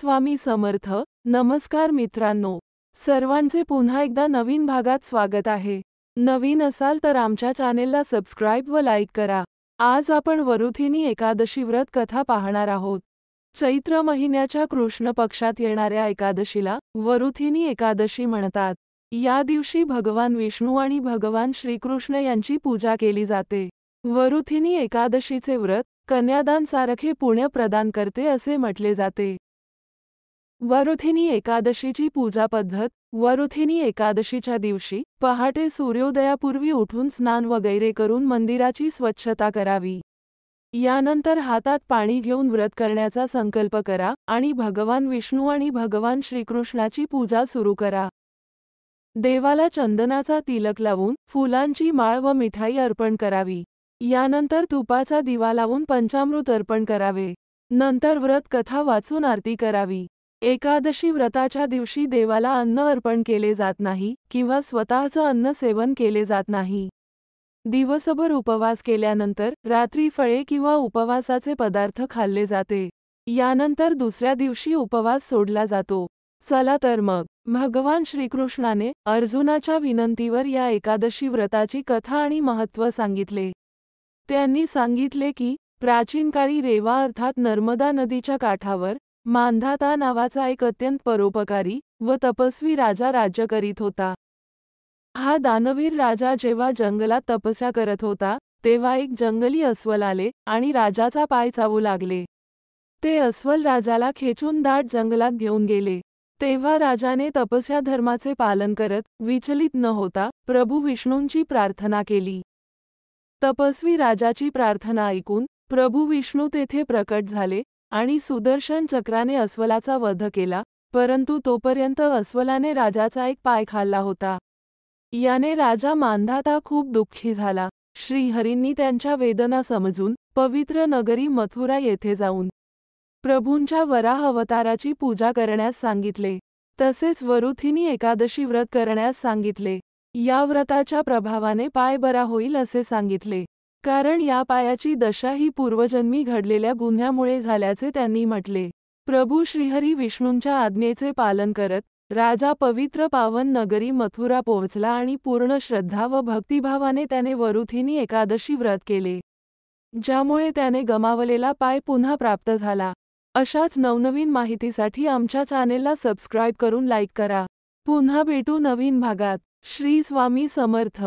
स्वामी समर्थ. नमस्कार मित्रांनो, सर्वांचे पुन्हा एकदा नवीन भागात स्वागत आहे. नवीन असाल तर आमच्या चॅनेलला सबस्क्राईब व लाईक करा. आज आपण वरुथिनी एकादशी व्रत कथा पाहणार आहोत. चैत्र महिन्याच्या कृष्ण पक्षात येणाऱ्या एकादशीला वरुथिनी एकादशी म्हणतात. या दिवशी भगवान विष्णू आणि भगवान श्रीकृष्ण यांची पूजा केली जाते. वरुथिनी एकादशीचे व्रत कन्यादान सारखे पुण्य प्रदान करते असे म्हटले जाते. वरुथिनी एकादशीची पूजा पद्धत. वरुथिनी एकादशीच्या दिवशी पहाटे सूर्योदयापूर्वी उठून स्नान वगैरे करून मंदिराची स्वच्छता करावी. यानंतर हातात पाणी घेऊन व्रत करण्याचा संकल्प करा आणि भगवान विष्णू आणि भगवान श्रीकृष्णाची पूजा सुरू करा. देवाला चंदनाचा तिलक लावून फुलांची माळ व मिठाई अर्पण करावी. यानंतर तुपाचा दिवा लावून पंचामृत अर्पण करावे. नंतर व्रत कथा वाचून आरती करावी. एकादशी व्रताच्या दिवशी देवाला अन्न अर्पण केले जात नाही किंवा स्वतःचं अन्न सेवन केले जात नाही. दिवसभर उपवास केल्यानंतर रात्री फळे किंवा उपवासाचे पदार्थ खाल्ले जाते. यानंतर दुसऱ्या दिवशी उपवास सोडला जातो. चला तर मग भगवान श्रीकृष्णाने अर्जुनाच्या विनंतीवर या एकादशी व्रताची कथा आणि महत्त्व सांगितले. त्यांनी सांगितले की प्राचीन काळी रेवा अर्थात नर्मदा नदीच्या काठावर मांधाता नावाचा एक अत्यंत परोपकारी व तपस्वी राजा राज्य करीत होता. हा दानवीर राजा जेव्हा जंगलात तपस्या करत होता तेव्हा एक जंगली अस्वल आले आणि राजाचा पाय चावू लागले. ते अस्वल राजाला खेचून दाट जंगलात घेऊन गेले. तेव्हा राजाने तपस्या धर्माचे पालन करत विचलित न होता प्रभू विष्णूंची प्रार्थना केली. तपस्वी राजाची प्रार्थना ऐकून प्रभू विष्णू तेथे प्रकट झाले आणि सुदर्शन चक्राने अस्वलाचा वध केला, परंतु तोपर्यंत अस्वलाने राजाचा एक पाय खाल्ला होता. याने राजा मांधाता खूप दुःखी झाला. श्रीहरींनी त्यांच्या वेदना समजून पवित्र नगरी मथुरा येथे जाऊन प्रभूंच्या वराह अवताराची पूजा करण्यास सांगितले. तसेच वरुथिनी एकादशी व्रत करण्यास सांगितले. या व्रताच्या प्रभावाने पाय बरा होईल असे सांगितले, कारण या पायाची दशा ही पूर्वजन्मी घडलेल्या गुन्ह्यामुळे झाल्याचे त्यांनी म्हटले. प्रभू श्रीहरी विष्णूंच्या आज्ञेचे पालन करत राजा पवित्र पावन नगरी मथुरा पोहोचला आणि पूर्ण श्रद्धा व भक्तिभावाने त्याने वरुथिनी एकादशी व्रत केले, ज्यामुळे त्याने गमावलेला पाय पुन्हा प्राप्त झाला. अशाच नवनवीन माहितीसाठी आमच्या चॅनेलला सबस्क्राईब करून लाईक करा. पुन्हा भेटू नवीन भागात. श्री स्वामी समर्थ.